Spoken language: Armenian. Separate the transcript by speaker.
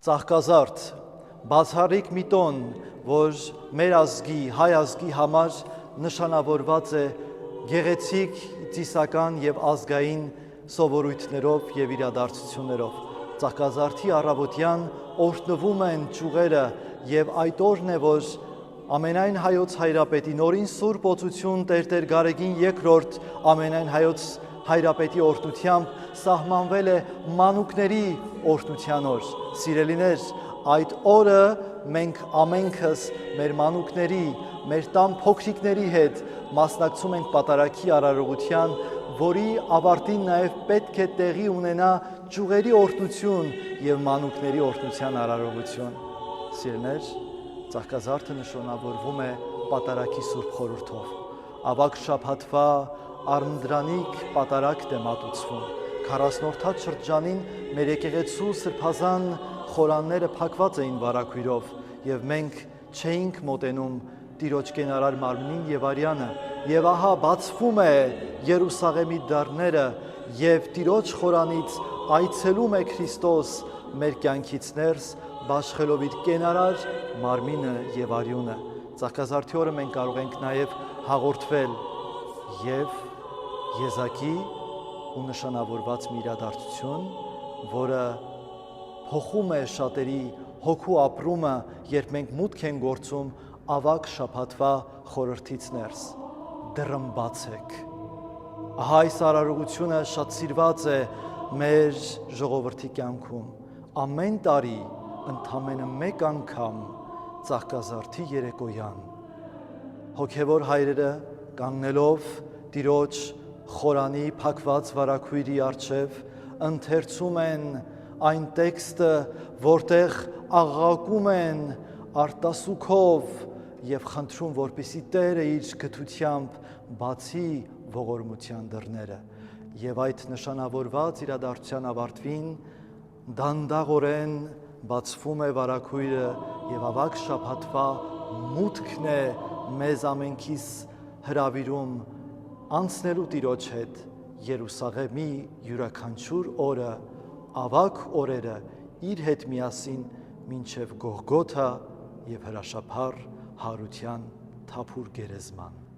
Speaker 1: ծաղկազարդ, բացառիկ մի տոն, որ մեր ազգի, հայ ազգի համար նշանավորված է գեղեցիկ, ծիսական և ազգային սովորույթներով և իրադարձություններով։ Ծաղկազարդի առավոտյան օրհնվում են ճյուղերը և այդ օրն է, որ ամենայն հայոց հայրապետի նորին սուրբ օծություն Տեր Գարեգին II ամենայն հայոց հայրապետի օրհնությամբ սահմանվել է մանուկների օրհնության օր։ Սիրելիներ, այդ օրը մենք ամենքս մեր մանուկների, մեր տան փոքրիկների հետ մասնակցում ենք պատարագի արարողության, որի ավարտին նաև պետք է տեղի ունենա ճյուղերի օրհնություն և մանուկների օրհնության արարողություն։ Սիրելիներ, ծաղկազարդը նշանավորվում է պատարագի սուրբ խորհրդով։ Ավագ շաբաթվա արմդրանիկ պատարագն է մատուցվում։ 40-րդ շրջանին մեր եկեղեցու սրբազան խորանները փակված էին վարագույրով և մենք չէինք մոտենում Տիրոջ կենարար մարմնին և արյանը, և ահա բացվում է Երուսաղեմի դռները և Տիրոջ խորանից այցելում է Քրիստոս մեր կյանքից ներս, բաշխելով իր կենարար մարմինը և արյունը։ Ծաղկազարդի օրը մենք կարող ենք նաև հաղորդվել և եզակի ու նշանավորված մի իրադարձություն, որը փոխում է շատերի հոգու ապրումը, երբ մենք մուտք ենք գործում ավագ շաբաթվա խորհրդից ներս։ Դռնբացեք։ Ահա այս արարողությունը շատ սիրված է մեր ժողովրդի կյանքում։ Ամեն տարի ընդամենը մեկ անգամ ծաղկազարդի երեկոյան հոգևոր հայրերը կանգնելով Տիրոջ խորանի փակված վարագույրի առջև ընթերցում են այն տեքստը, որտեղ աղաղակում են արտասուքով և խնդրում, որպեսզի Տերը իր գթությամբ բացի ողորմության դռները, և այդ նշանավորված իրադարձության ավարտին դանդաղորեն բացվում է վարագույրը և ավագ շաբաթվա մուտքն է մեզ ամենքիս հրավիրում անցնելու Տիրոջ հետ Երուսաղեմի յուրաքանչյուր օրը, ավագ օրերը իր հետ միասին մինչև Գողգոթա և հրաշափառ հարության թափուր գերեզման։